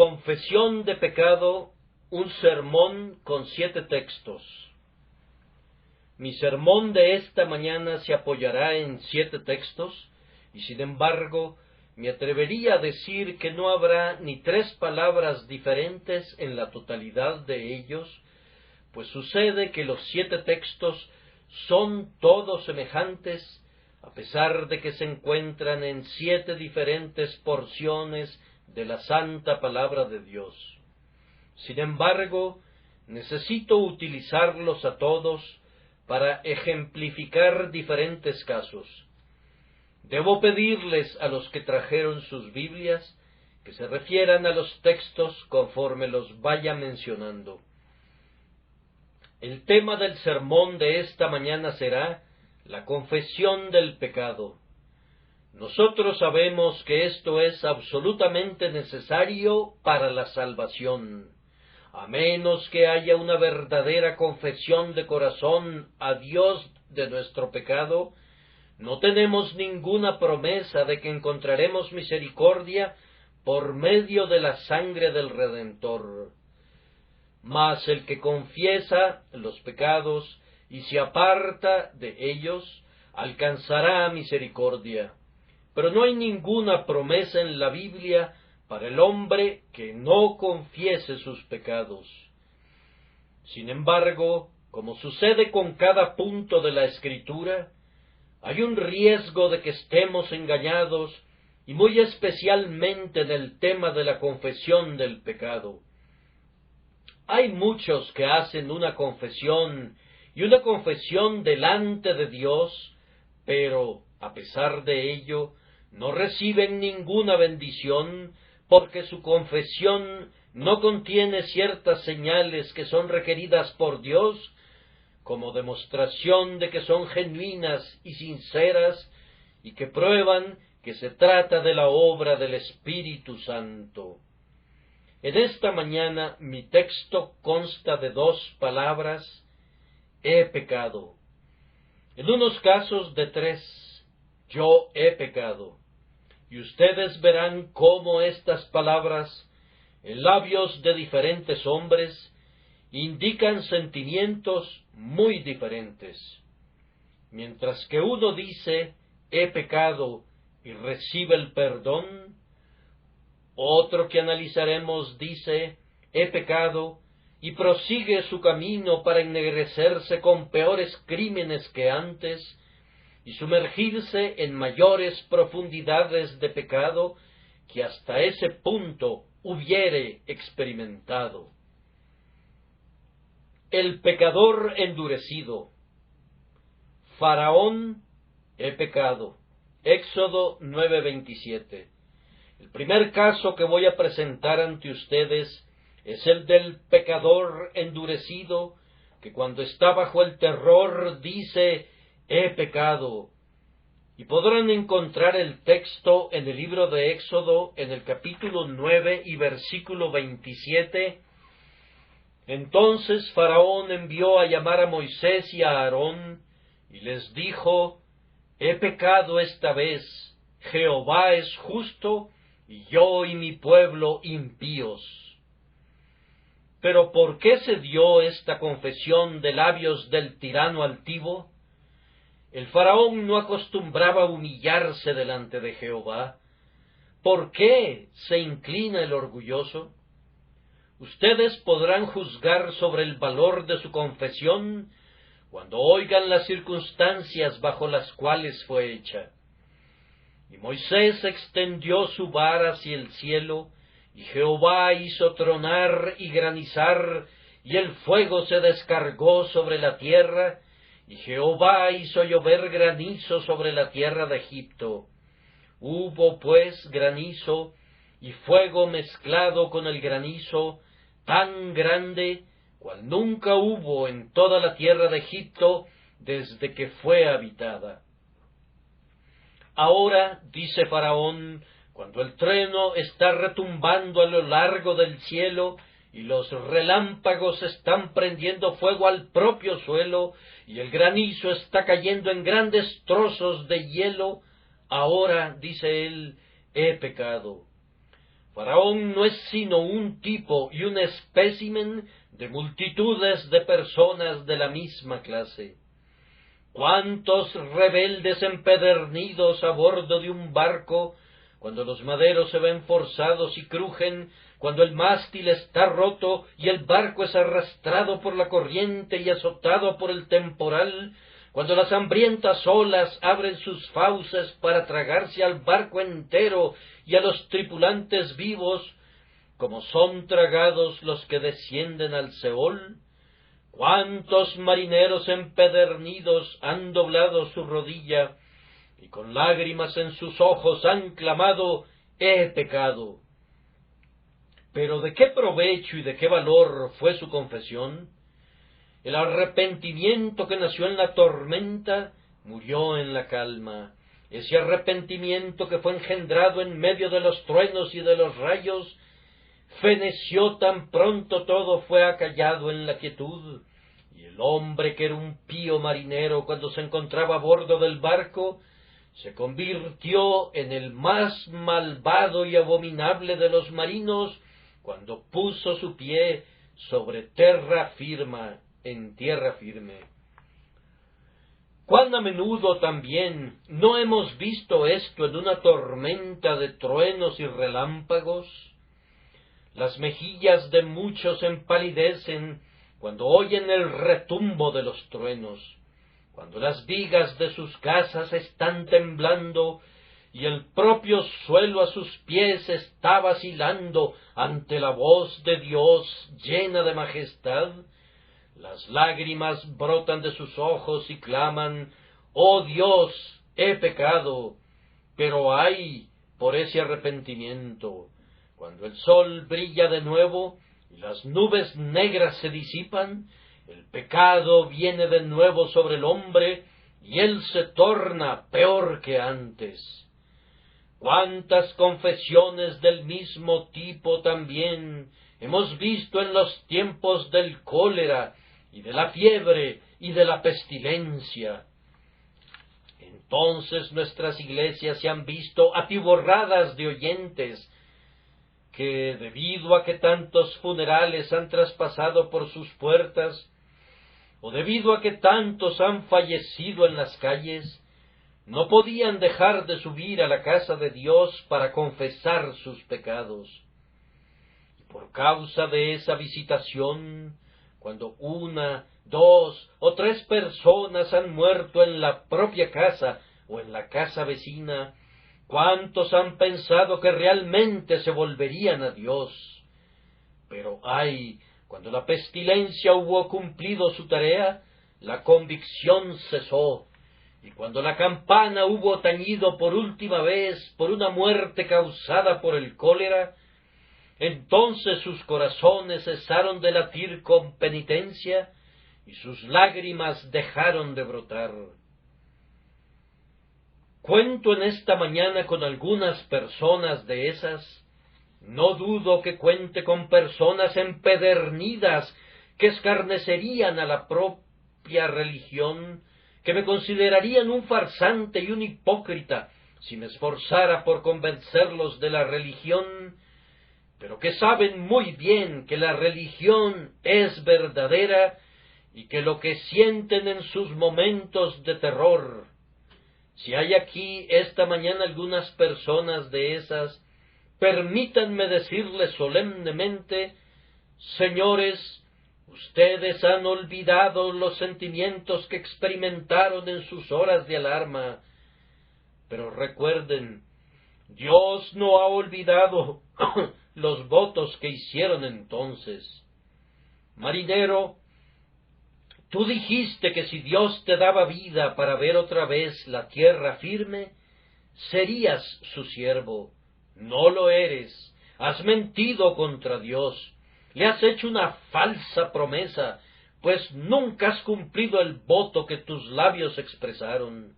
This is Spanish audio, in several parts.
Confesión de pecado, un sermón con 7 textos. Mi sermón de esta mañana se apoyará en 7 textos, y sin embargo, me atrevería a decir que no habrá ni 3 palabras diferentes en la totalidad de ellos, pues sucede que los 7 textos son todos semejantes, a pesar de que se encuentran en 7 diferentes porciones de la santa palabra de Dios. Sin embargo, necesito utilizarlos a todos para ejemplificar diferentes casos. Debo pedirles a los que trajeron sus Biblias que se refieran a los textos conforme los vaya mencionando. El tema del sermón de esta mañana será la confesión del pecado. Nosotros sabemos que esto es absolutamente necesario para la salvación. A menos que haya una verdadera confesión de corazón a Dios de nuestro pecado, no tenemos ninguna promesa de que encontraremos misericordia por medio de la sangre del Redentor. Mas el que confiesa los pecados y se aparta de ellos, alcanzará misericordia. Pero no hay ninguna promesa en la Biblia para el hombre que no confiese sus pecados. Sin embargo, como sucede con cada punto de la Escritura, hay un riesgo de que estemos engañados, y muy especialmente en el tema de la confesión del pecado. Hay muchos que hacen una confesión delante de Dios, pero, a pesar de ello, no reciben ninguna bendición, porque su confesión no contiene ciertas señales que son requeridas por Dios, como demostración de que son genuinas y sinceras, y que prueban que se trata de la obra del Espíritu Santo. En esta mañana mi texto consta de 2 palabras: he pecado. En unos casos de 3, yo he pecado. Y ustedes verán cómo estas palabras, en labios de diferentes hombres, indican sentimientos muy diferentes. Mientras que uno dice, he pecado, y recibe el perdón, otro que analizaremos dice, he pecado, y prosigue su camino para ennegrecerse con peores crímenes que antes, y sumergirse en mayores profundidades de pecado que hasta ese punto hubiere experimentado. El pecador endurecido. Faraón, he pecado. Éxodo 9:27. El primer caso que voy a presentar ante ustedes es el del pecador endurecido, que cuando está bajo el terror dice, he pecado. Y podrán encontrar el texto en el libro de Éxodo, en el capítulo 9 y versículo 27. Entonces Faraón envió a llamar a Moisés y a Aarón, y les dijo, he pecado esta vez, Jehová es justo, y yo y mi pueblo impíos. Pero ¿por qué se dio esta confesión de labios del tirano altivo? El faraón no acostumbraba a humillarse delante de Jehová. ¿Por qué se inclina el orgulloso? Ustedes podrán juzgar sobre el valor de su confesión cuando oigan las circunstancias bajo las cuales fue hecha. Y Moisés extendió su vara hacia el cielo, y Jehová hizo tronar y granizar, y el fuego se descargó sobre la tierra, y Jehová hizo llover granizo sobre la tierra de Egipto. Hubo pues granizo y fuego mezclado con el granizo, tan grande cual nunca hubo en toda la tierra de Egipto desde que fue habitada. Ahora, dice Faraón, cuando el trueno está retumbando a lo largo del cielo, y los relámpagos están prendiendo fuego al propio suelo, y el granizo está cayendo en grandes trozos de hielo, ahora, dice él, he pecado. Faraón no es sino un tipo y un espécimen de multitudes de personas de la misma clase. ¿Cuántos rebeldes empedernidos a bordo de un barco, cuando los maderos se ven forzados y crujen, cuando el mástil está roto y el barco es arrastrado por la corriente y azotado por el temporal, cuando las hambrientas olas abren sus fauces para tragarse al barco entero y a los tripulantes vivos, como son tragados los que descienden al Seol? ¿Cuántos marineros empedernidos han doblado su rodilla y con lágrimas en sus ojos han clamado: «He pecado»? Pero ¿de qué provecho y de qué valor fue su confesión? El arrepentimiento que nació en la tormenta murió en la calma. Ese arrepentimiento que fue engendrado en medio de los truenos y de los rayos feneció tan pronto todo fue acallado en la quietud, y el hombre que era un pío marinero cuando se encontraba a bordo del barco se convirtió en el más malvado y abominable de los marinos cuando puso su pie sobre en tierra firme. ¿Cuán a menudo también no hemos visto esto en una tormenta de truenos y relámpagos? Las mejillas de muchos empalidecen cuando oyen el retumbo de los truenos, cuando las vigas de sus casas están temblando y el propio suelo a sus pies está vacilando ante la voz de Dios llena de majestad. Las lágrimas brotan de sus ojos y claman: «Oh Dios, he pecado». Pero ay por ese arrepentimiento. Cuando el sol brilla de nuevo y las nubes negras se disipan, el pecado viene de nuevo sobre el hombre y él se torna peor que antes. ¿Cuántas confesiones del mismo tipo también hemos visto en los tiempos del cólera y de la fiebre y de la pestilencia? Entonces nuestras iglesias se han visto atiborradas de oyentes que, debido a que tantos funerales han traspasado por sus puertas, o debido a que tantos han fallecido en las calles, no podían dejar de subir a la casa de Dios para confesar sus pecados. Y por causa de esa visitación, cuando 1, 2 o 3 personas han muerto en la propia casa o en la casa vecina, ¿cuántos han pensado que realmente se volverían a Dios? Pero ay, cuando la pestilencia hubo cumplido su tarea, la convicción cesó, y cuando la campana hubo tañido por última vez por una muerte causada por el cólera, entonces sus corazones cesaron de latir con penitencia y sus lágrimas dejaron de brotar. Cuento en esta mañana con algunas personas de esas. No dudo que cuente con personas empedernidas que escarnecerían a la propia religión, que me considerarían un farsante y un hipócrita si me esforzara por convencerlos de la religión, pero que saben muy bien que la religión es verdadera y que lo que sienten en sus momentos de terror. Si hay aquí esta mañana algunas personas de esas, permítanme decirles solemnemente: señores, ustedes han olvidado los sentimientos que experimentaron en sus horas de alarma, pero recuerden, Dios no ha olvidado los votos que hicieron entonces. Marinero, tú dijiste que si Dios te daba vida para ver otra vez la tierra firme, serías su siervo. No lo eres, has mentido contra Dios, le has hecho una falsa promesa, pues nunca has cumplido el voto que tus labios expresaron.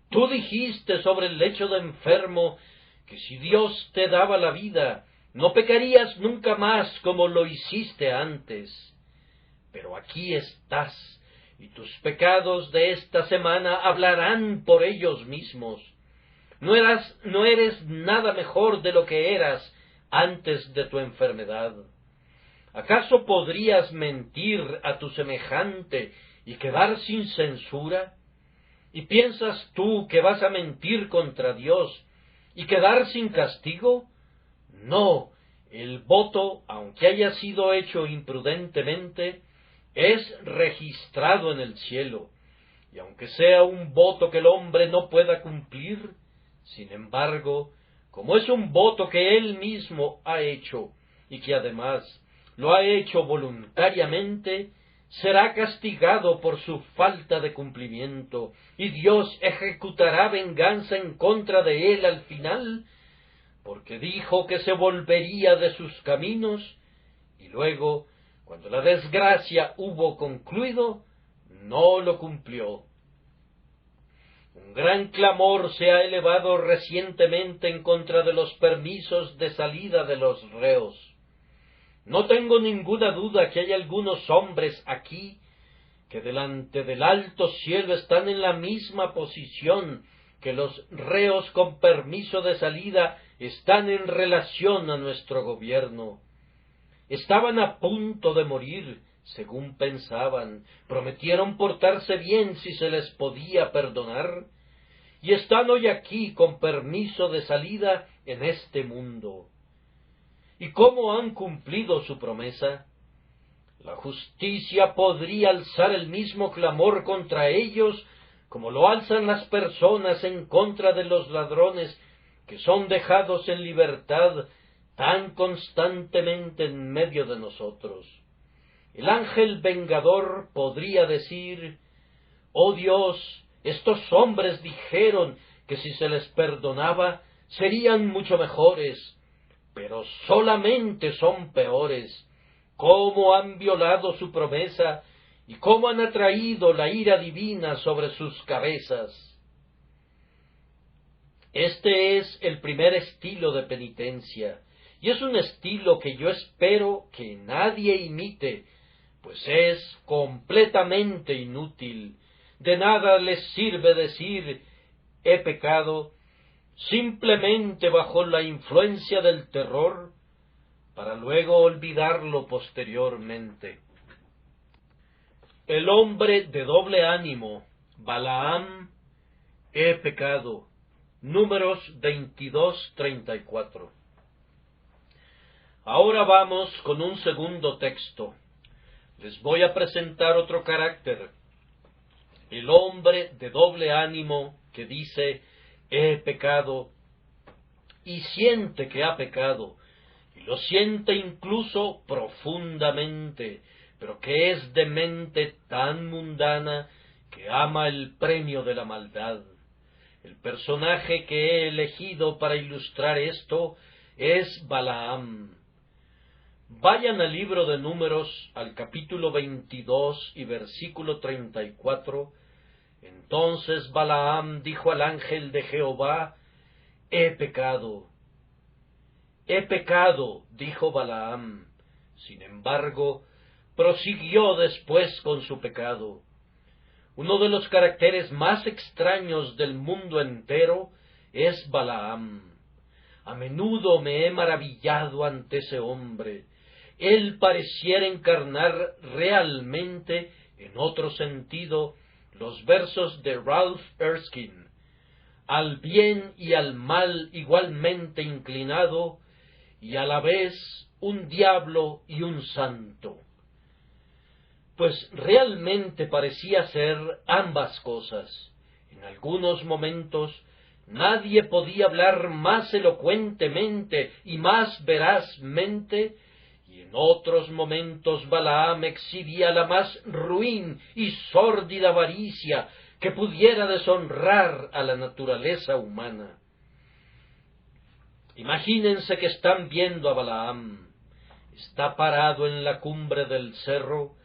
Tú dijiste sobre el lecho de enfermo que si Dios te daba la vida, no pecarías nunca más como lo hiciste antes. Pero aquí estás, y tus pecados de esta semana hablarán por ellos mismos. No eres nada mejor de lo que eras antes de tu enfermedad? ¿Acaso podrías mentir a tu semejante y quedar sin censura? ¿Y piensas tú que vas a mentir contra Dios y quedar sin castigo? No, el voto, aunque haya sido hecho imprudentemente, es registrado en el cielo, y aunque sea un voto que el hombre no pueda cumplir, sin embargo, como es un voto que él mismo ha hecho, y que además lo ha hecho voluntariamente, será castigado por su falta de cumplimiento, y Dios ejecutará venganza en contra de él al final, porque dijo que se volvería de sus caminos, y luego, cuando la desgracia hubo concluido, no lo cumplió. Un gran clamor se ha elevado recientemente en contra de los permisos de salida de los reos. No tengo ninguna duda que hay algunos hombres aquí que delante del alto cielo están en la misma posición que los reos con permiso de salida están en relación a nuestro gobierno. Estaban a punto de morir, según pensaban, prometieron portarse bien si se les podía perdonar, y están hoy aquí con permiso de salida en este mundo. ¿Y cómo han cumplido su promesa? La justicia podría alzar el mismo clamor contra ellos como lo alzan las personas en contra de los ladrones que son dejados en libertad tan constantemente en medio de nosotros. El ángel vengador podría decir: «Oh Dios, estos hombres dijeron que si se les perdonaba serían mucho mejores, pero solamente son peores. ¿Cómo han violado su promesa y cómo han atraído la ira divina sobre sus cabezas?» Este es el primer estilo de penitencia, y es un estilo que yo espero que nadie imite, pues es completamente inútil. De nada les sirve decir «he pecado», simplemente bajo la influencia del terror, para luego olvidarlo posteriormente. El hombre de doble ánimo, Balaam, he pecado. Números 22:34. Ahora vamos con un segundo texto. Les voy a presentar otro carácter. El hombre de doble ánimo que dice «he pecado» y siente que ha pecado, y lo siente incluso profundamente, pero que es de mente tan mundana que ama el premio de la maldad. El personaje que he elegido para ilustrar esto es Balaam. Vayan al libro de Números, al capítulo 22 y versículo 34. Entonces Balaam dijo al ángel de Jehová: «He pecado». «He pecado», dijo Balaam. Sin embargo, prosiguió después con su pecado. Uno de los caracteres más extraños del mundo entero es Balaam. A menudo me he maravillado ante ese hombre. Él pareciera encarnar realmente, en otro sentido, los versos de Ralph Erskine: «Al bien y al mal igualmente inclinado, y a la vez un diablo y un santo». Pues realmente parecía ser ambas cosas. En algunos momentos nadie podía hablar más elocuentemente y más verazmente, y en otros momentos Balaam exhibía la más ruin y sórdida avaricia que pudiera deshonrar a la naturaleza humana. Imagínense que están viendo a Balaam. Está parado en la cumbre del cerro,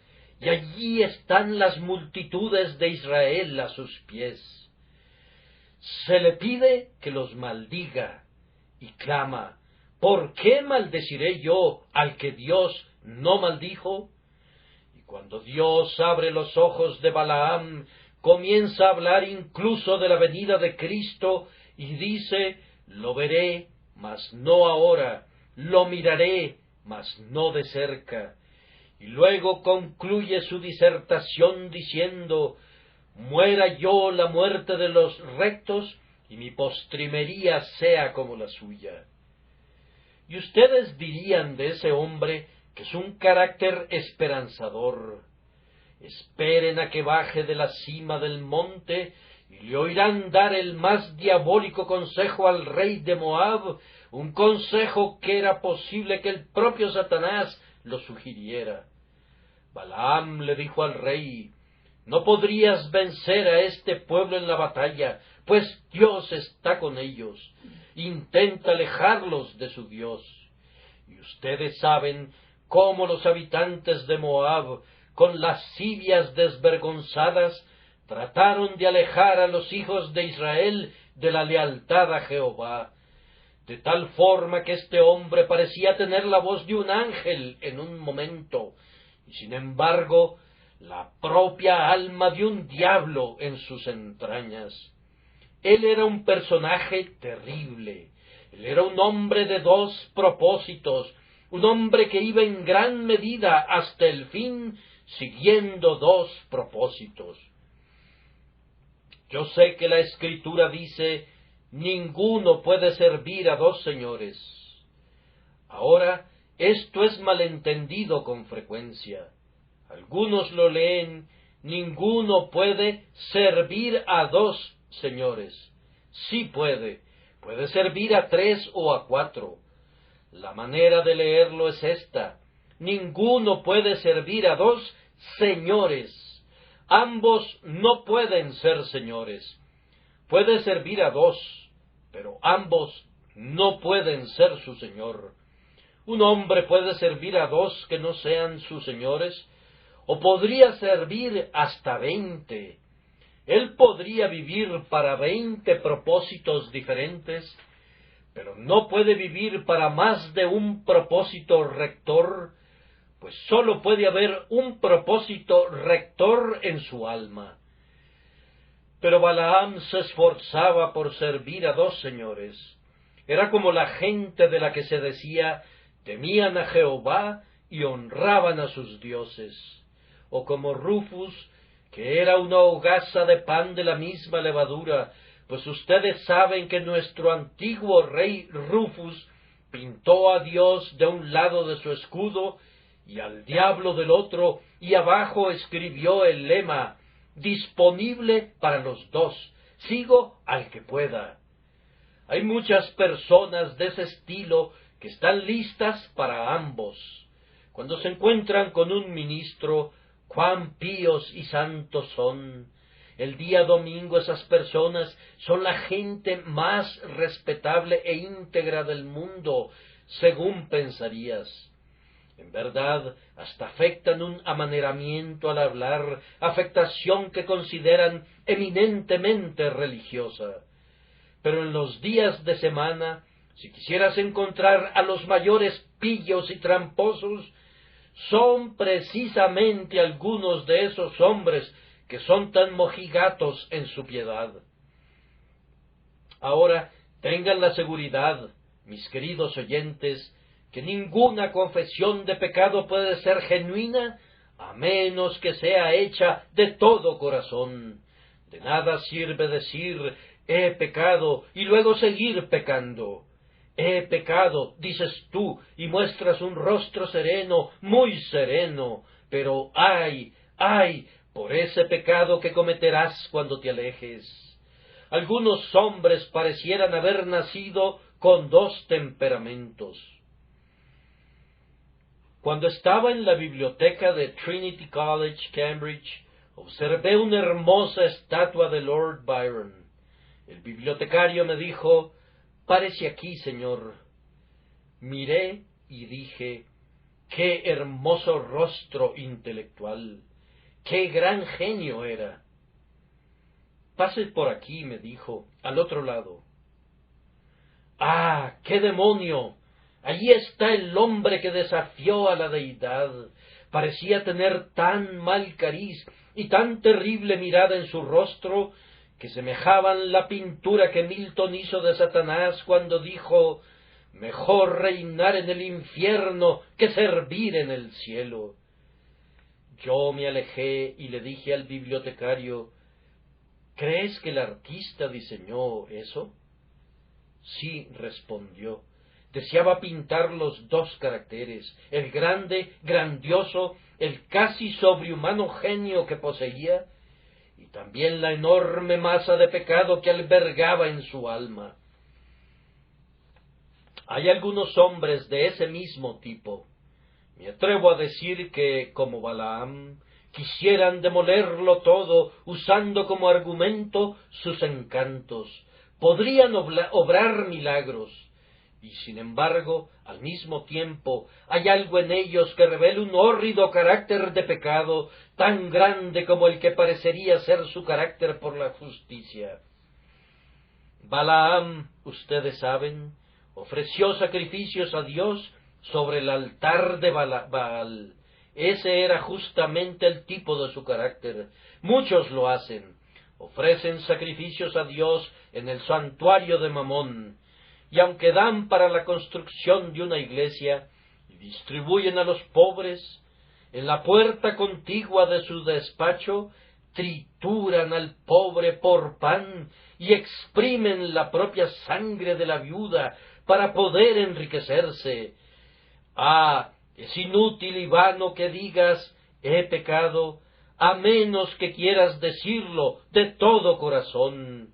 y allí están las multitudes de Israel a sus pies. Se le pide que los maldiga, y clama: «¿Por qué maldeciré yo al que Dios no maldijo?». Y cuando Dios abre los ojos de Balaam, comienza a hablar incluso de la venida de Cristo, y dice: «Lo veré, mas no ahora, lo miraré, mas no de cerca. Y luego concluye su disertación diciendo, muera yo la muerte de los rectos, y mi postrimería sea como la suya. Y ustedes dirían de ese hombre que es un carácter esperanzador. Esperen a que baje de la cima del monte, y le oirán dar el más diabólico consejo al rey de Moab, un consejo que era posible que el propio Satanás lo sugiriera. Balaam le dijo al rey, no podrías vencer a este pueblo en la batalla, pues Dios está con ellos. Intenta alejarlos de su Dios. Y ustedes saben cómo los habitantes de Moab, con lascivias desvergonzadas, trataron de alejar a los hijos de Israel de la lealtad a Jehová, de tal forma que este hombre parecía tener la voz de un ángel en un momento, y sin embargo la propia alma de un diablo en sus entrañas. Él era un personaje terrible, él era un hombre de dos propósitos, un hombre que iba en gran medida hasta el fin siguiendo dos propósitos. Yo sé que la Escritura dice, ninguno puede servir a dos señores. Ahora, esto es malentendido con frecuencia. Algunos lo leen, ninguno puede servir a dos señores. Sí puede servir a tres o a cuatro. La manera de leerlo es esta, ninguno puede servir a dos señores. Ambos no pueden ser señores. Puede servir a dos, pero ambos no pueden ser su señor. Un hombre puede servir a dos que no sean sus señores, o podría servir hasta 20. Él podría vivir para 20 propósitos diferentes, pero no puede vivir para más de un propósito rector, pues sólo puede haber un propósito rector en su alma. Pero Balaam se esforzaba por servir a dos señores. Era como la gente de la que se decía, temían a Jehová y honraban a sus dioses, o como Rufus, que era una hogaza de pan de la misma levadura, pues ustedes saben que nuestro antiguo rey Rufus pintó a Dios de un lado de su escudo y al diablo del otro, y abajo escribió el lema, disponible para los dos, sigo al que pueda. Hay muchas personas de ese estilo que están listas para ambos. Cuando se encuentran con un ministro, cuán píos y santos son. El día domingo esas personas son la gente más respetable e íntegra del mundo, según pensarías. En verdad, hasta afectan un amaneramiento al hablar, afectación que consideran eminentemente religiosa. Pero en los días de semana, si quisieras encontrar a los mayores pillos y tramposos, son precisamente algunos de esos hombres que son tan mojigatos en su piedad. Ahora, tengan la seguridad, mis queridos oyentes, que ninguna confesión de pecado puede ser genuina a menos que sea hecha de todo corazón. De nada sirve decir, he pecado, y luego seguir pecando. He pecado, dices tú, y muestras un rostro sereno, muy sereno, pero ¡ay, ay!, por ese pecado que cometerás cuando te alejes. Algunos hombres parecieran haber nacido con dos temperamentos. Cuando estaba en la biblioteca de Trinity College, Cambridge, observé una hermosa estatua de Lord Byron. El bibliotecario me dijo, «Párese aquí, señor». Miré y dije, «Qué hermoso rostro intelectual, qué gran genio era». «Pase por aquí», me dijo, «al otro lado». «¡Ah, qué demonio! Allí está el hombre que desafió a la deidad. Parecía tener tan mal cariz y tan terrible mirada en su rostro que semejaban la pintura que Milton hizo de Satanás cuando dijo, Mejor reinar en el infierno que servir en el cielo. Yo me alejé y le dije al bibliotecario: ¿crees que el artista diseñó eso? Sí, respondió. Deseaba pintar los dos caracteres, el grande, grandioso, el casi sobrehumano genio que poseía, y también la enorme masa de pecado que albergaba en su alma. Hay algunos hombres de ese mismo tipo. Me atrevo a decir que, como Balaam, quisieran demolerlo todo usando como argumento sus encantos. Podrían obrar milagros, y sin embargo, al mismo tiempo, hay algo en ellos que revela un hórrido carácter de pecado, tan grande como el que parecería ser su carácter por la justicia. Balaam, ustedes saben, ofreció sacrificios a Dios sobre el altar de Baal. Ese era justamente el tipo de su carácter. Muchos lo hacen. Ofrecen sacrificios a Dios en el santuario de Mamón, y aunque dan para la construcción de una iglesia y distribuyen a los pobres, en la puerta contigua de su despacho trituran al pobre por pan y exprimen la propia sangre de la viuda para poder enriquecerse. Ah, es inútil y vano que digas he pecado, a menos que quieras decirlo de todo corazón.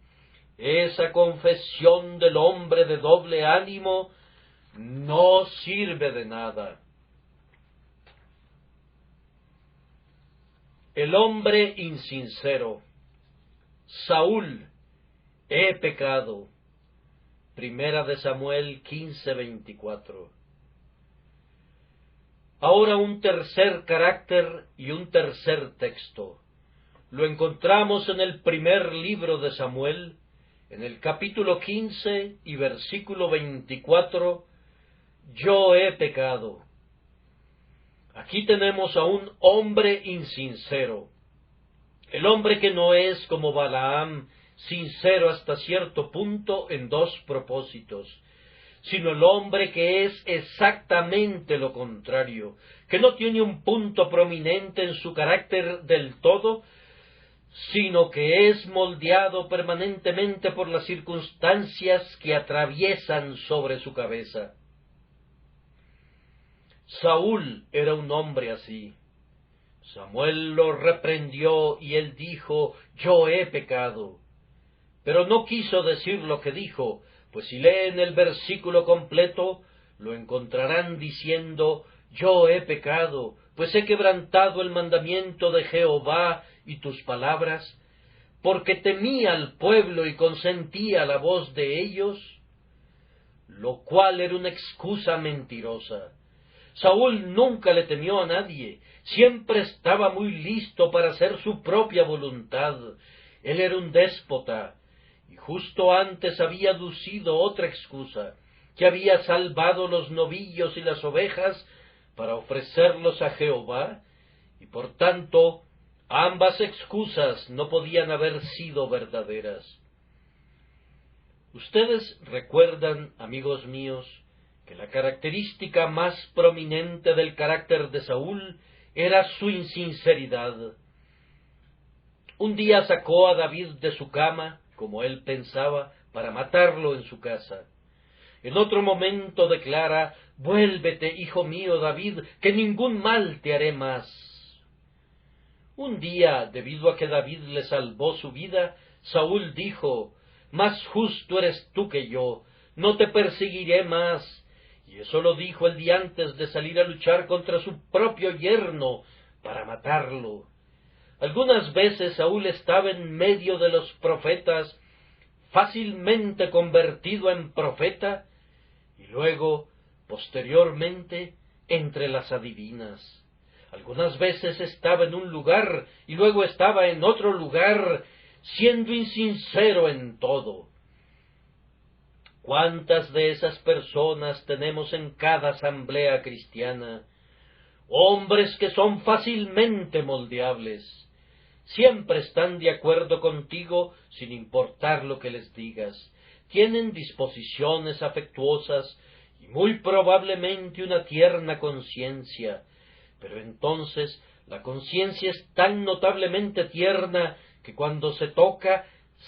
Esa confesión del hombre de doble ánimo no sirve de nada. El hombre insincero. Saúl, he pecado. Primera de Samuel 15:24. Ahora un tercer carácter y un tercer texto. Lo encontramos en el primer libro de Samuel, en el capítulo 15 y versículo 24, yo he pecado. Aquí tenemos a un hombre insincero, el hombre que no es como Balaam, sincero hasta cierto punto en dos propósitos, sino el hombre que es exactamente lo contrario, que no tiene un punto prominente en su carácter del todo, sino que es moldeado permanentemente por las circunstancias que atraviesan sobre su cabeza. Saúl era un hombre así. Samuel lo reprendió y él dijo, yo he pecado. Pero no quiso decir lo que dijo, pues si leen el versículo completo, lo encontrarán diciendo, yo he pecado, pues he quebrantado el mandamiento de Jehová y tus palabras, porque temía al pueblo y consentía la voz de ellos, lo cual era una excusa mentirosa. Saúl nunca le temió a nadie, siempre estaba muy listo para hacer su propia voluntad. Él era un déspota, y justo antes había aducido otra excusa, que había salvado los novillos y las ovejas para ofrecerlos a Jehová, y por tanto ambas excusas no podían haber sido verdaderas. Ustedes recuerdan, amigos míos, que la característica más prominente del carácter de Saúl era su insinceridad. Un día sacó a David de su cama, como él pensaba, para matarlo en su casa. En otro momento declara, vuélvete, hijo mío David, que ningún mal te haré más. Un día, debido a que David le salvó su vida, Saúl dijo, más justo eres tú que yo, no te perseguiré más. Y eso lo dijo el día antes de salir a luchar contra su propio yerno para matarlo. Algunas veces Saúl estaba en medio de los profetas, fácilmente convertido en profeta, y luego, posteriormente, entre las adivinas. Algunas veces estaba en un lugar y luego estaba en otro lugar, siendo insincero en todo. ¿Cuántas de esas personas tenemos en cada asamblea cristiana? Hombres que son fácilmente moldeables. Siempre están de acuerdo contigo sin importar lo que les digas. Tienen disposiciones afectuosas y muy probablemente una tierna conciencia, pero entonces la conciencia es tan notablemente tierna que cuando se toca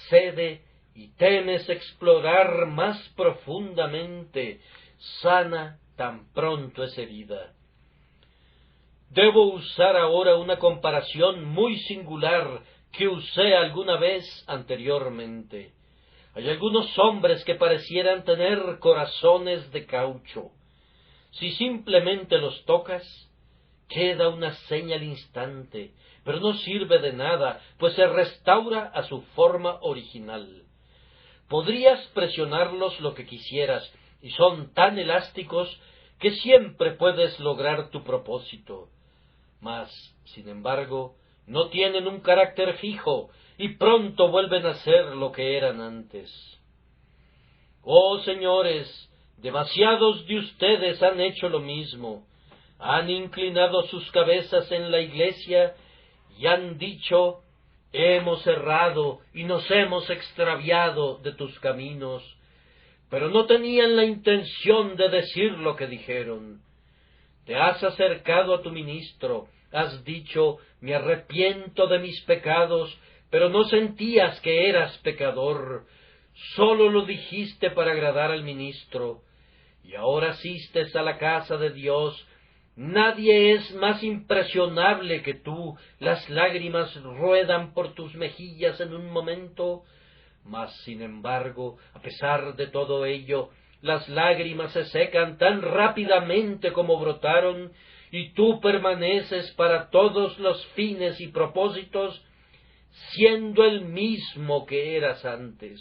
cede y temes explorar más profundamente, sana tan pronto es herida. Debo usar ahora una comparación muy singular que usé alguna vez anteriormente. Hay algunos hombres que parecieran tener corazones de caucho. Si simplemente los tocas, queda una seña al instante, pero no sirve de nada, pues se restaura a su forma original. Podrías presionarlos lo que quisieras, y son tan elásticos que siempre puedes lograr tu propósito. Mas, sin embargo, no tienen un carácter fijo, y pronto vuelven a ser lo que eran antes. Oh señores, demasiados de ustedes han hecho lo mismo. Han inclinado sus cabezas en la iglesia y han dicho: hemos errado y nos hemos extraviado de tus caminos, pero no tenían la intención de decir lo que dijeron. Te has acercado a tu ministro, has dicho: me arrepiento de mis pecados, pero no sentías que eras pecador, sólo lo dijiste para agradar al ministro, y ahora asistes a la casa de Dios. Nadie es más impresionable que tú, las lágrimas ruedan por tus mejillas en un momento, mas sin embargo, a pesar de todo ello, las lágrimas se secan tan rápidamente como brotaron, y tú permaneces para todos los fines y propósitos, siendo el mismo que eras antes.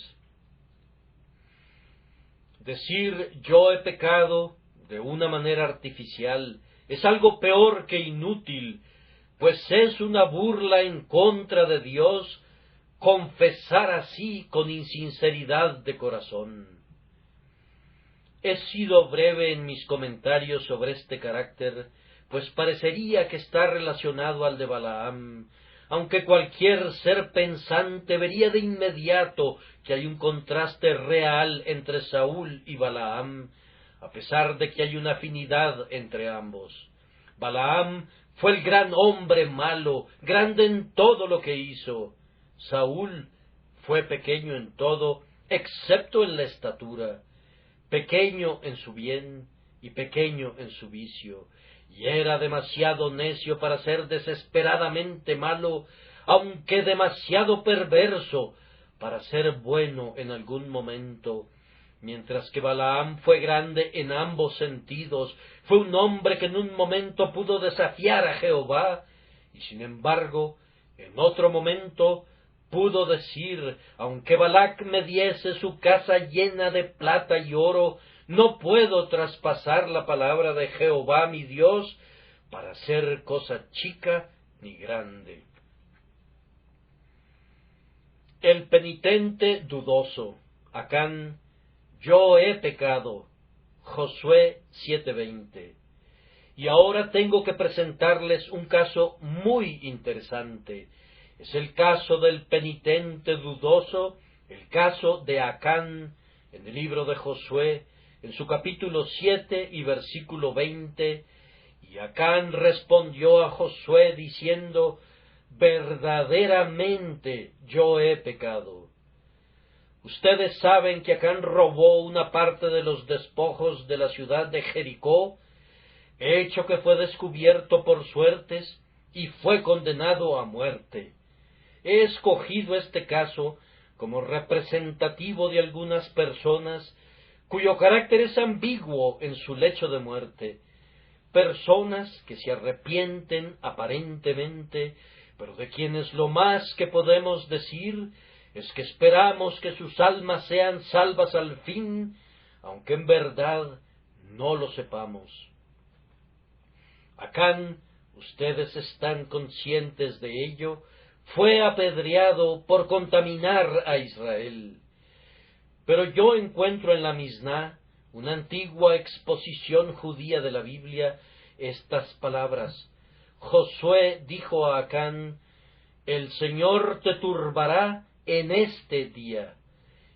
Decir yo he pecado de una manera artificial es algo peor que inútil, pues es una burla en contra de Dios confesar así con insinceridad de corazón. He sido breve en mis comentarios sobre este carácter, pues parecería que está relacionado al de Balaam, aunque cualquier ser pensante vería de inmediato que hay un contraste real entre Saúl y Balaam, a pesar de que hay una afinidad entre ambos. Balaam fue el gran hombre malo, grande en todo lo que hizo. Saúl fue pequeño en todo, excepto en la estatura, pequeño en su bien y pequeño en su vicio, y era demasiado necio para ser desesperadamente malo, aunque demasiado perverso para ser bueno en algún momento. Mientras que Balaam fue grande en ambos sentidos, fue un hombre que en un momento pudo desafiar a Jehová, y sin embargo, en otro momento pudo decir: aunque Balac me diese su casa llena de plata y oro, no puedo traspasar la palabra de Jehová mi Dios para hacer cosa chica ni grande. El penitente dudoso. Acán: yo he pecado. Josué 7:20. Y ahora tengo que presentarles un caso muy interesante. Es el caso del penitente dudoso, el caso de Acán, en el libro de Josué, en su capítulo 7 y versículo 20. Y Acán respondió a Josué diciendo: verdaderamente yo he pecado. Ustedes saben que Acán robó una parte de los despojos de la ciudad de Jericó, hecho que fue descubierto por suertes y fue condenado a muerte. He escogido este caso como representativo de algunas personas cuyo carácter es ambiguo en su lecho de muerte, personas que se arrepienten aparentemente, pero de quienes lo más que podemos decir es que esperamos que sus almas sean salvas al fin, aunque en verdad no lo sepamos. Acán, ustedes están conscientes de ello, fue apedreado por contaminar a Israel. Pero yo encuentro en la Misná, una antigua exposición judía de la Biblia, estas palabras: Josué dijo a Acán: el Señor te turbará en este día.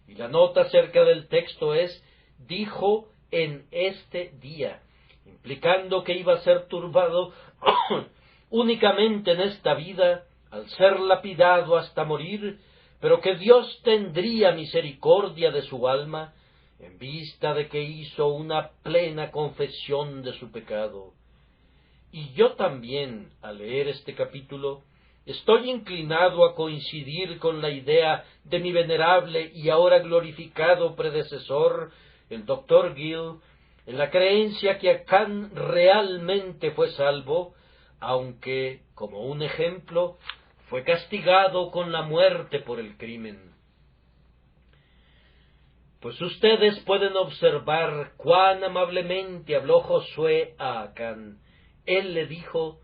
Y la nota acerca del texto es: dijo en este día, implicando que iba a ser turbado únicamente en esta vida, al ser lapidado hasta morir, pero que Dios tendría misericordia de su alma, en vista de que hizo una plena confesión de su pecado. Y yo también, al leer este capítulo, estoy inclinado a coincidir con la idea de mi venerable y ahora glorificado predecesor, el Dr. Gill, en la creencia que Acán realmente fue salvo, aunque, como un ejemplo, fue castigado con la muerte por el crimen. Pues ustedes pueden observar cuán amablemente habló Josué a Acán. Él le dijo: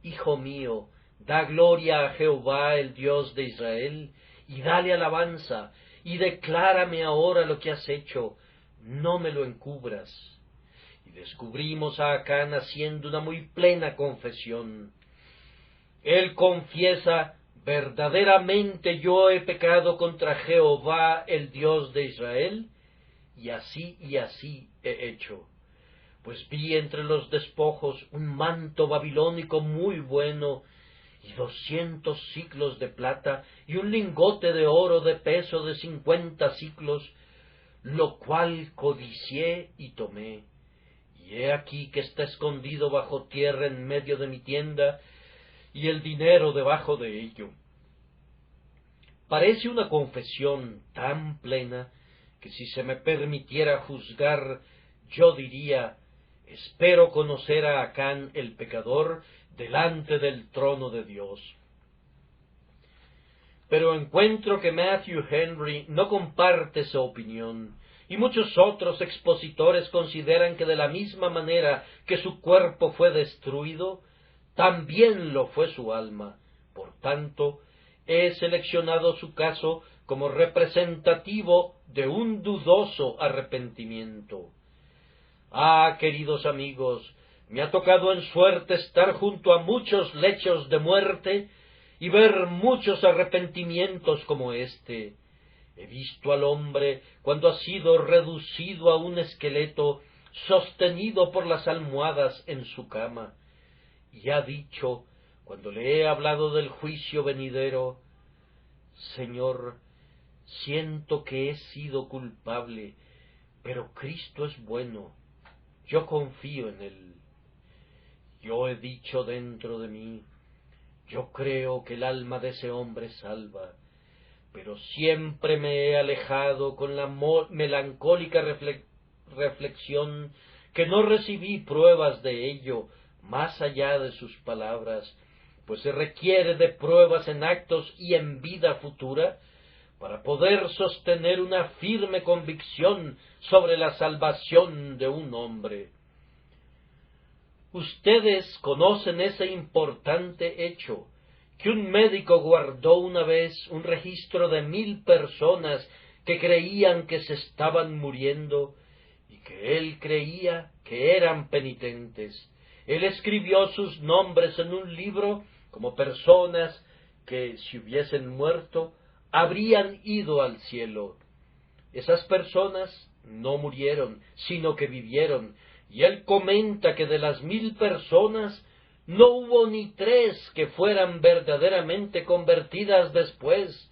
Hijo mío, da gloria a Jehová, el Dios de Israel, y dale alabanza, y declárame ahora lo que has hecho, no me lo encubras. Y descubrimos a Acán haciendo una muy plena confesión. Él confiesa: verdaderamente yo he pecado contra Jehová, el Dios de Israel, y así he hecho. Pues vi entre los despojos un manto babilónico muy bueno, y 200 siclos de plata, y un lingote de oro de peso de 50 siclos, lo cual codicié y tomé. Y he aquí que está escondido bajo tierra en medio de mi tienda, y el dinero debajo de ello. Parece una confesión tan plena que, si se me permitiera juzgar, yo diría: espero conocer a Acán el pecador delante del trono de Dios. Pero encuentro que Matthew Henry no comparte esa opinión, y muchos otros expositores consideran que de la misma manera que su cuerpo fue destruido, también lo fue su alma. Por tanto, he seleccionado su caso como representativo de un dudoso arrepentimiento. Ah, queridos amigos, me ha tocado en suerte estar junto a muchos lechos de muerte y ver muchos arrepentimientos como este. He visto al hombre cuando ha sido reducido a un esqueleto, sostenido por las almohadas en su cama, y ha dicho, cuando le he hablado del juicio venidero: Señor, siento que he sido culpable, pero Cristo es bueno, yo confío en Él. Yo he dicho dentro de mí: yo creo que el alma de ese hombre es salva, pero siempre me he alejado con la melancólica reflexión que no recibí pruebas de ello más allá de sus palabras, pues se requiere de pruebas en actos y en vida futura para poder sostener una firme convicción sobre la salvación de un hombre. Ustedes conocen ese importante hecho, que un médico guardó una vez un registro de 1000 personas que creían que se estaban muriendo y que él creía que eran penitentes. Él escribió sus nombres en un libro como personas que, si hubiesen muerto, habrían ido al cielo. Esas personas no murieron, sino que vivieron, y él comenta que de las 1000 personas no hubo ni 3 que fueran verdaderamente convertidas después,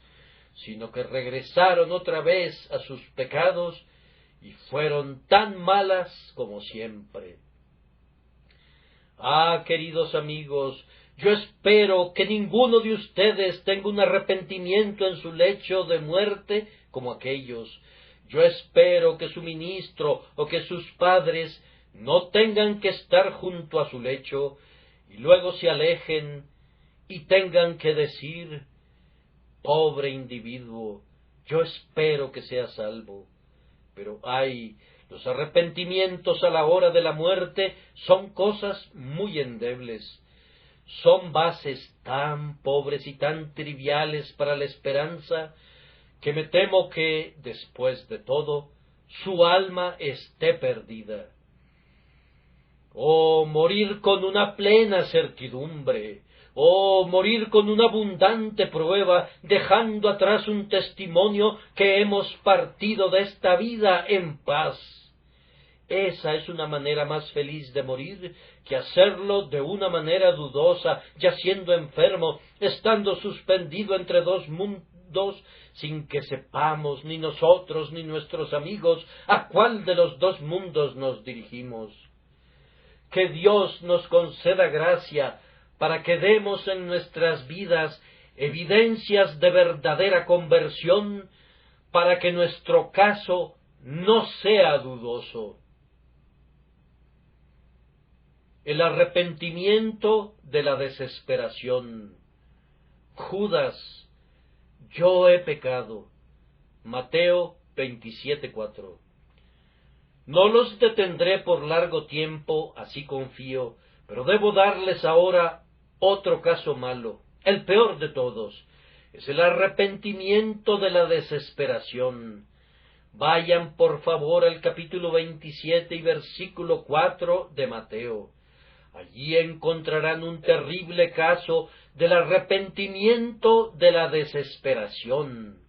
sino que regresaron otra vez a sus pecados y fueron tan malas como siempre. Ah, queridos amigos, yo espero que ninguno de ustedes tenga un arrepentimiento en su lecho de muerte como aquellos. Yo espero que su ministro o que sus padres no tengan que estar junto a su lecho y luego se alejen y tengan que decir: pobre individuo, yo espero que sea salvo. Pero ay, los arrepentimientos a la hora de la muerte son cosas muy endebles. Son bases tan pobres y tan triviales para la esperanza, que me temo que, después de todo, su alma esté perdida. Oh, morir con una plena certidumbre, oh, morir con una abundante prueba, dejando atrás un testimonio que hemos partido de esta vida en paz. Esa es una manera más feliz de morir que hacerlo de una manera dudosa, yaciendo enfermo, estando suspendido entre dos mundos, sin que sepamos ni nosotros ni nuestros amigos a cuál de los dos mundos nos dirigimos. Que Dios nos conceda gracia para que demos en nuestras vidas evidencias de verdadera conversión, para que nuestro caso no sea dudoso. El arrepentimiento de la desesperación. Judas, yo he pecado. Mateo 27:4. No los detendré por largo tiempo, así confío, pero debo darles ahora otro caso malo, el peor de todos. Es el arrepentimiento de la desesperación. Vayan por favor al capítulo 27 y versículo 4 de Mateo. Allí encontrarán un terrible caso del arrepentimiento de la desesperación.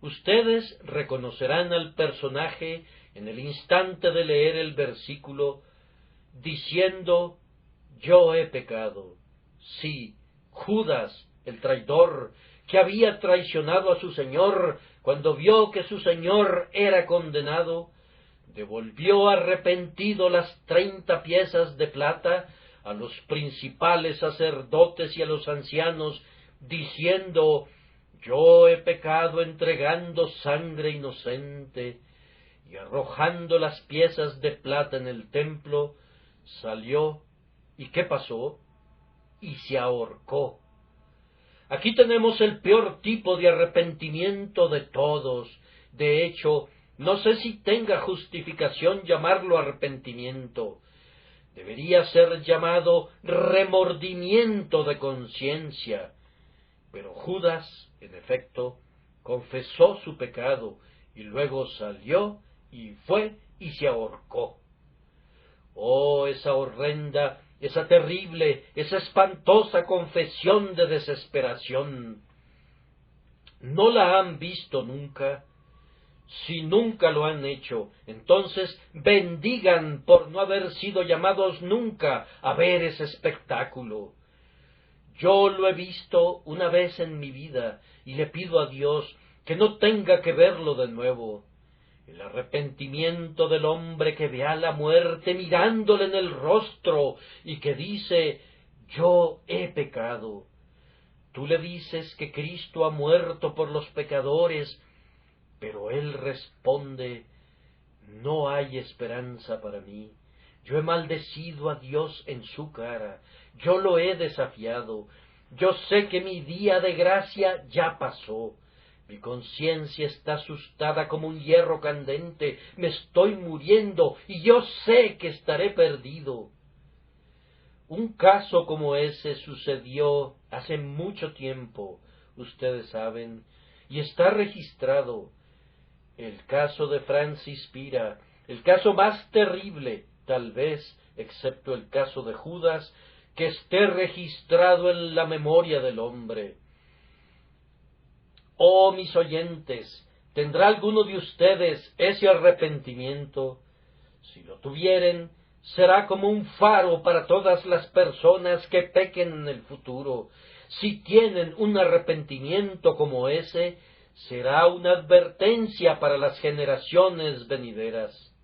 Ustedes reconocerán al personaje en el instante de leer el versículo, diciendo, yo he pecado. Sí, Judas, el traidor, que había traicionado a su Señor cuando vio que su Señor era condenado, devolvió arrepentido las 30 piezas de plata a los principales sacerdotes y a los ancianos, diciendo, yo he pecado entregando sangre inocente, y arrojando las piezas de plata en el templo, salió, ¿y qué pasó? Y se ahorcó. Aquí tenemos el peor tipo de arrepentimiento de todos. De hecho, no sé si tenga justificación llamarlo arrepentimiento. Debería ser llamado remordimiento de conciencia. Pero Judas, en efecto, confesó su pecado y luego salió y fue y se ahorcó. Oh, esa horrenda, esa terrible, esa espantosa confesión de desesperación. ¿No la han visto nunca? Si nunca lo han hecho, entonces bendigan por no haber sido llamados nunca a ver ese espectáculo. Yo lo he visto una vez en mi vida y le pido a Dios que no tenga que verlo de nuevo. El arrepentimiento del hombre que ve a la muerte mirándole en el rostro y que dice, yo he pecado. Tú le dices que Cristo ha muerto por los pecadores, pero él responde, no hay esperanza para mí. Yo he maldecido a Dios en su cara, yo lo he desafiado, yo sé que mi día de gracia ya pasó. Mi conciencia está asustada como un hierro candente, me estoy muriendo y yo sé que estaré perdido. Un caso como ese sucedió hace mucho tiempo, ustedes saben, y está registrado. El caso de Francis Pira, el caso más terrible, tal vez, excepto el caso de Judas, que esté registrado en la memoria del hombre. Oh, mis oyentes, ¿tendrá alguno de ustedes ese arrepentimiento? Si lo tuvieren, será como un faro para todas las personas que pequen en el futuro. Si tienen un arrepentimiento como ese, será una advertencia para las generaciones venideras.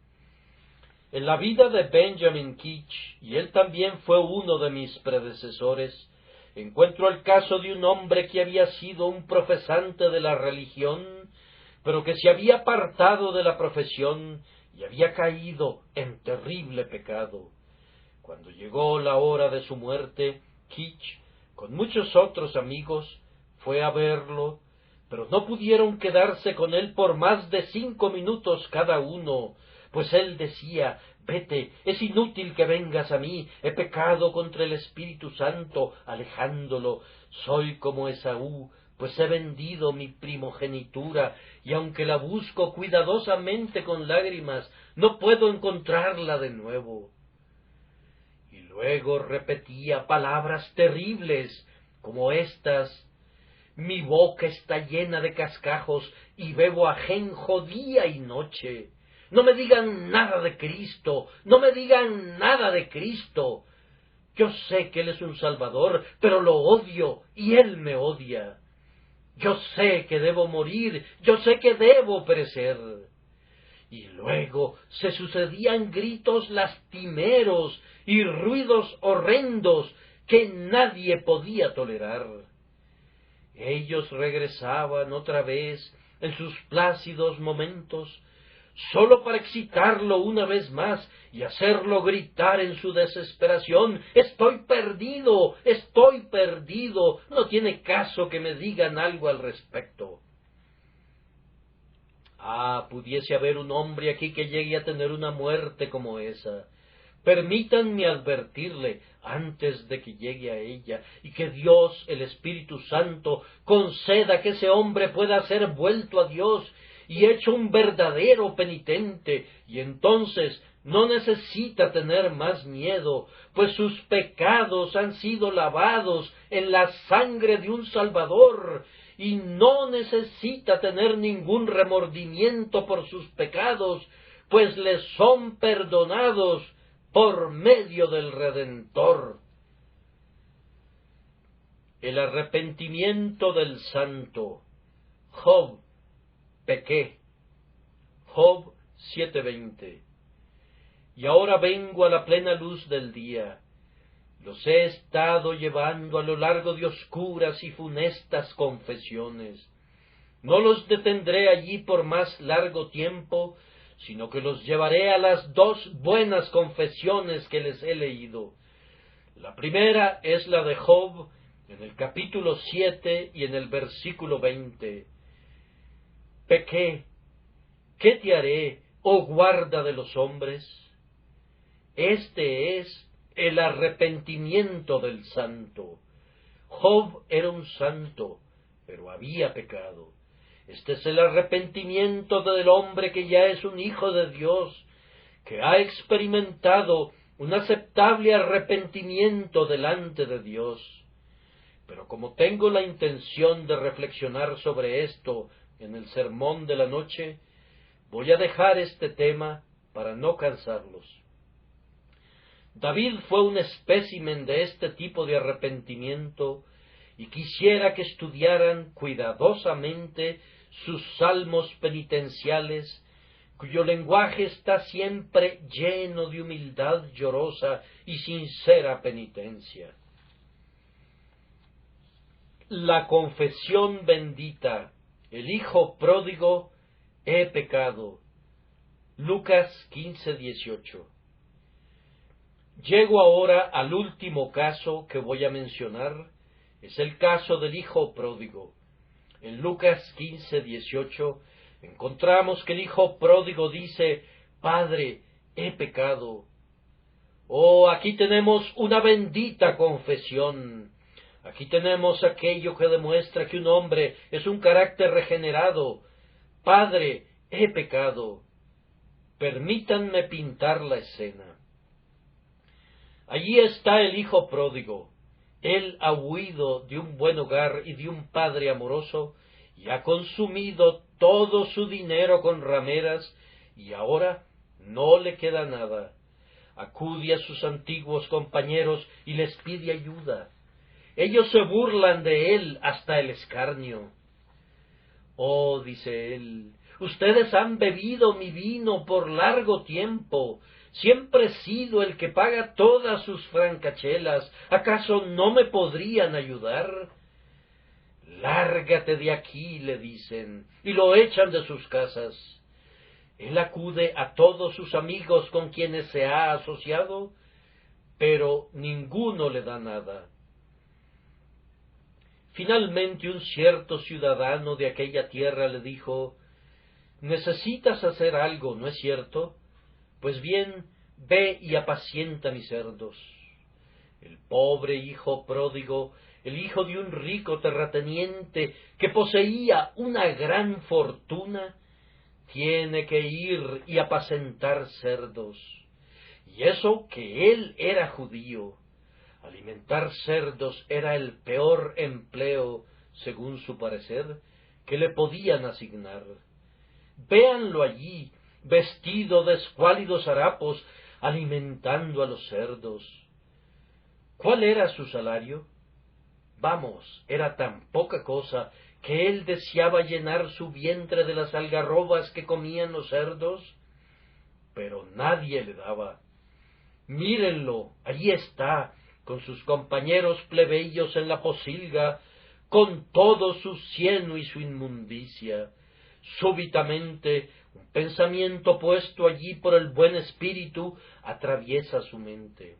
En la vida de Benjamin Keach, y él también fue uno de mis predecesores, encuentro el caso de un hombre que había sido un profesante de la religión, pero que se había apartado de la profesión y había caído en terrible pecado. Cuando llegó la hora de su muerte, Keach, con muchos otros amigos, fue a verlo, pero no pudieron quedarse con él por más de 5 minutos cada uno, pues él decía, vete, es inútil que vengas a mí, he pecado contra el Espíritu Santo, alejándolo, soy como Esaú, pues he vendido mi primogenitura, y aunque la busco cuidadosamente con lágrimas, no puedo encontrarla de nuevo. Y luego repetía palabras terribles, como estas, mi boca está llena de cascajos, y bebo ajenjo día y noche. no me digan nada de Cristo, no me digan nada de Cristo. Yo sé que Él es un Salvador, pero lo odio y Él me odia. Yo sé que debo morir, yo sé que debo perecer. Y luego se sucedían gritos lastimeros y ruidos horrendos que nadie podía tolerar. Ellos regresaban otra vez en sus plácidos momentos, sólo para excitarlo una vez más y hacerlo gritar en su desesperación: «Estoy perdido, estoy perdido, no tiene caso que me digan algo al respecto». Ah, pudiese haber un hombre aquí que llegue a tener una muerte como esa. Permítanme advertirle antes de que llegue a ella, y que Dios, el Espíritu Santo, conceda que ese hombre pueda ser vuelto a Dios y hecho un verdadero penitente, y entonces no necesita tener más miedo, pues sus pecados han sido lavados en la sangre de un Salvador, y no necesita tener ningún remordimiento por sus pecados, pues le son perdonados por medio del Redentor. El arrepentimiento del santo. Job: pequé. Job 7:20. Y ahora vengo a la plena luz del día. Los he estado llevando a lo largo de oscuras y funestas confesiones. No los detendré allí por más largo tiempo, sino que los llevaré a las dos buenas confesiones que les he leído. La primera es la de Job, en el capítulo 7 y en el versículo 20. Pequé, ¿qué te haré, oh guarda de los hombres? Este es el arrepentimiento del santo. Job era un santo, pero había pecado. Este es el arrepentimiento del hombre que ya es un hijo de Dios, que ha experimentado un aceptable arrepentimiento delante de Dios. Pero como tengo la intención de reflexionar sobre esto en el sermón de la noche, voy a dejar este tema para no cansarlos. David fue un espécimen de este tipo de arrepentimiento, y quisiera que estudiaran cuidadosamente sus salmos penitenciales, cuyo lenguaje está siempre lleno de humildad llorosa y sincera penitencia. La confesión bendita: el hijo pródigo: he pecado. Lucas 15:18. Llego ahora al último caso que voy a mencionar. Es el caso del hijo pródigo. En Lucas 15:18 encontramos que el hijo pródigo dice: «Padre, he pecado». Oh, aquí tenemos una bendita confesión. Aquí tenemos aquello que demuestra que un hombre es un carácter regenerado. «Padre, he pecado». Permítanme pintar la escena. Allí está el hijo pródigo. Él ha huido de un buen hogar y de un padre amoroso, y ha consumido todo su dinero con rameras, y ahora no le queda nada. Acude a sus antiguos compañeros y les pide ayuda. Ellos se burlan de él hasta el escarnio. «Oh», dice él, «ustedes han bebido mi vino por largo tiempo. Siempre he sido el que paga todas sus francachelas. ¿Acaso no me podrían ayudar?». «Lárgate de aquí», le dicen, y lo echan de sus casas. Él acude a todos sus amigos con quienes se ha asociado, pero ninguno le da nada. Finalmente un cierto ciudadano de aquella tierra le dijo: «Necesitas hacer algo, ¿no es cierto? Pues bien, ve y apacienta mis cerdos». El pobre hijo pródigo, el hijo de un rico terrateniente que poseía una gran fortuna, tiene que ir y apacentar cerdos. Y eso que él era judío. Alimentar cerdos era el peor empleo, según su parecer, que le podían asignar. Véanlo allí, vestido de escuálidos harapos, alimentando a los cerdos. ¿Cuál era su salario? Vamos, era tan poca cosa que él deseaba llenar su vientre de las algarrobas que comían los cerdos, pero nadie le daba. Mírenlo, allí está, con sus compañeros plebeyos en la posilga, con todo su cieno y su inmundicia. Súbitamente, un pensamiento puesto allí por el buen espíritu atraviesa su mente.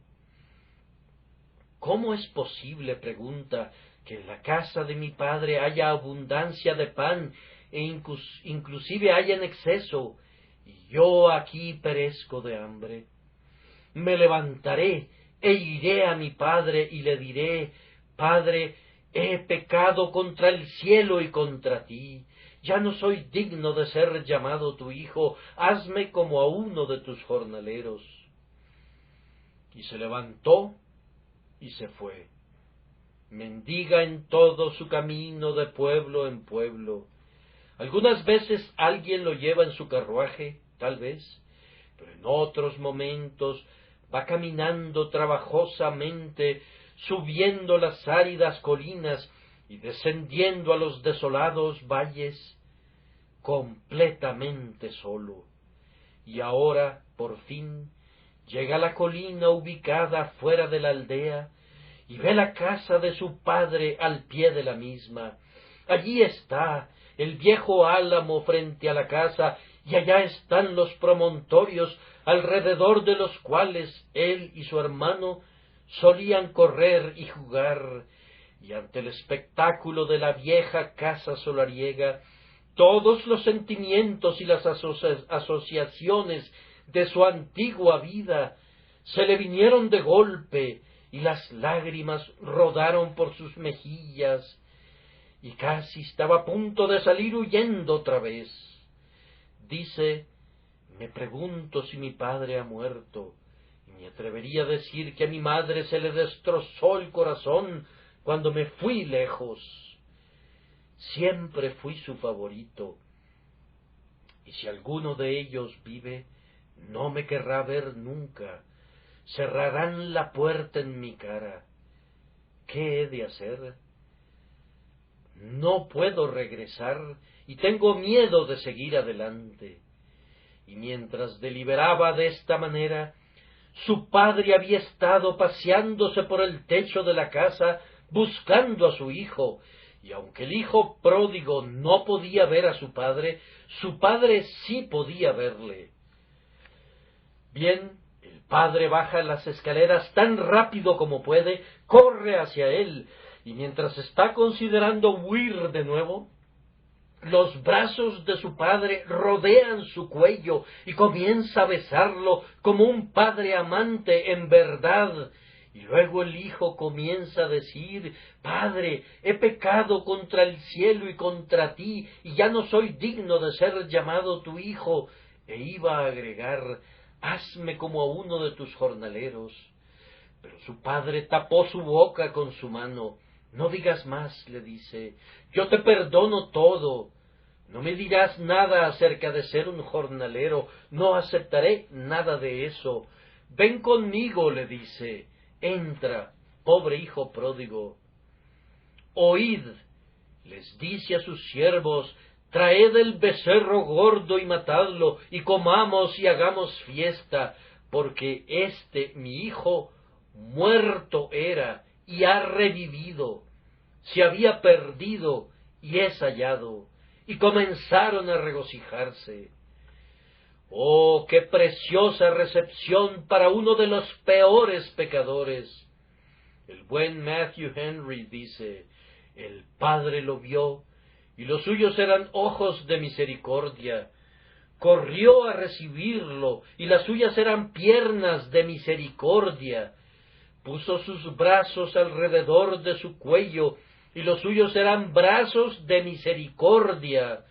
¿Cómo es posible, pregunta, que en la casa de mi padre haya abundancia de pan e inclusive haya en exceso, y yo aquí perezco de hambre? Me levantaré e iré a mi padre y le diré: Padre, he pecado contra el cielo y contra ti. Ya no soy digno de ser llamado tu hijo. Hazme como a uno de tus jornaleros. Y se levantó y se fue. Mendiga en todo su camino de pueblo en pueblo. Algunas veces alguien lo lleva en su carruaje, tal vez, pero en otros momentos va caminando trabajosamente, subiendo las áridas colinas y descendiendo a los desolados valles, completamente solo. Y ahora, por fin, llega a la colina ubicada fuera de la aldea y ve la casa de su padre al pie de la misma. Allí está el viejo álamo frente a la casa, y allá están los promontorios alrededor de los cuales él y su hermano solían correr y jugar, y ante el espectáculo de la vieja casa solariega, todos los sentimientos y las asociaciones de su antigua vida se le vinieron de golpe, y las lágrimas rodaron por sus mejillas, y casi estaba a punto de salir huyendo otra vez. Dice: me pregunto si mi padre ha muerto, y me atrevería a decir que a mi madre se le destrozó el corazón cuando me fui lejos. Siempre fui su favorito, y si alguno de ellos vive, no me querrá ver nunca. Cerrarán la puerta en mi cara. ¿Qué he de hacer? No puedo regresar y tengo miedo de seguir adelante. Y mientras deliberaba de esta manera, su padre había estado paseándose por el techo de la casa buscando a su hijo, y aunque el hijo pródigo no podía ver a su padre sí podía verle. Bien, el padre baja las escaleras tan rápido como puede, corre hacia él, y mientras está considerando huir de nuevo, los brazos de su padre rodean su cuello y comienza a besarlo como un padre amante en verdad. Y luego el hijo comienza a decir: Padre, he pecado contra el cielo y contra ti, y ya no soy digno de ser llamado tu hijo. E iba a agregar: hazme como a uno de tus jornaleros. Pero su padre tapó su boca con su mano. No digas más, le dice, yo te perdono todo. No me dirás nada acerca de ser un jornalero, no aceptaré nada de eso. Ven conmigo, le dice, entra, pobre hijo pródigo. Oíd, les dice a sus siervos, traed el becerro gordo y matadlo, y comamos y hagamos fiesta, porque mi hijo, muerto era y ha revivido, se había perdido y es hallado. Y comenzaron a regocijarse. ¡Oh, qué preciosa recepción para uno de los peores pecadores! El buen Matthew Henry dice, el Padre lo vio, y los suyos eran ojos de misericordia. Corrió a recibirlo, y las suyas eran piernas de misericordia. Puso sus brazos alrededor de su cuello, y los suyos eran brazos de misericordia.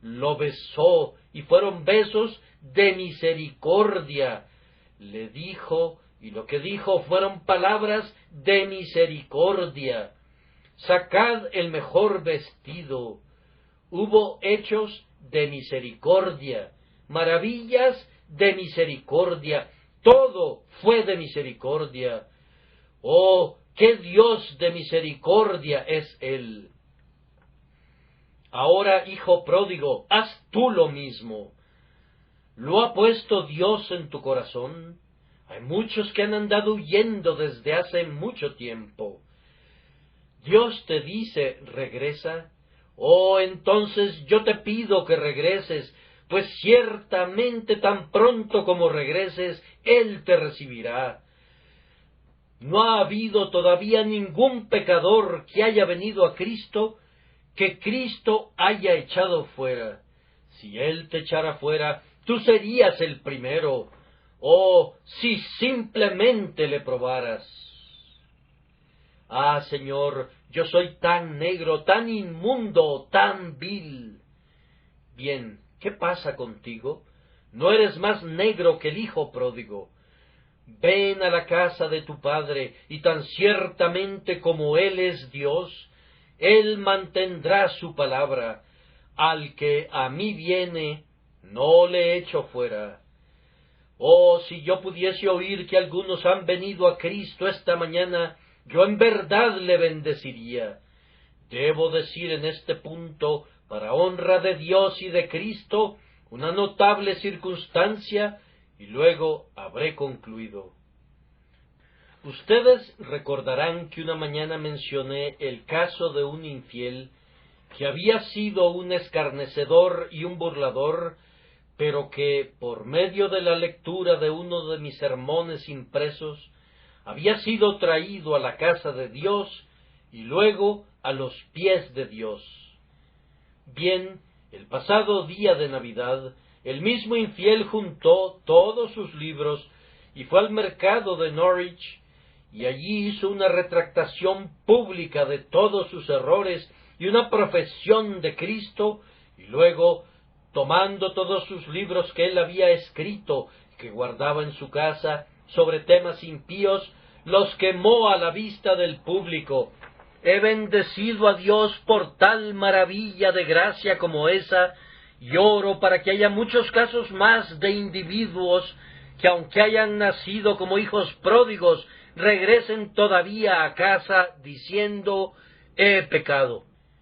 Lo besó, y fueron besos de misericordia. Le dijo, y lo que dijo fueron palabras de misericordia. Sacad el mejor vestido. Hubo hechos de misericordia, maravillas de misericordia. Todo fue de misericordia. ¡Oh, qué Dios de misericordia es Él! Ahora, hijo pródigo, haz tú lo mismo. ¿Lo ha puesto Dios en tu corazón? Hay muchos que han andado huyendo desde hace mucho tiempo. Dios te dice, regresa. Oh, entonces yo te pido que regreses, pues ciertamente tan pronto como regreses, Él te recibirá. No ha habido todavía ningún pecador que haya venido a Cristo, que Cristo haya echado fuera. Si Él te echara fuera, tú serías el primero. Oh, si simplemente le probaras. Ah, Señor, yo soy tan negro, tan inmundo, tan vil. Bien, ¿qué pasa contigo? No eres más negro que el hijo pródigo. Ven a la casa de tu Padre, y tan ciertamente como Él es Dios, Él mantendrá su palabra. Al que a mí viene, no le echo fuera. Oh, si yo pudiese oír que algunos han venido a Cristo esta mañana, yo en verdad le bendeciría. Debo decir en este punto, para honra de Dios y de Cristo, una notable circunstancia, y luego habré concluido. Ustedes recordarán que una mañana mencioné el caso de un infiel que había sido un escarnecedor y un burlador, pero que, por medio de la lectura de uno de mis sermones impresos, había sido traído a la casa de Dios y luego a los pies de Dios. Bien, el pasado día de Navidad, el mismo infiel juntó todos sus libros y fue al mercado de Norwich, y allí hizo una retractación pública de todos sus errores y una profesión de Cristo, y luego, tomando todos sus libros que él había escrito, que guardaba en su casa, sobre temas impíos, los quemó a la vista del público. He bendecido a Dios por tal maravilla de gracia como esa, y oro para que haya muchos casos más de individuos que, aunque hayan nacido como hijos pródigos, regresen todavía a casa diciendo, he pecado.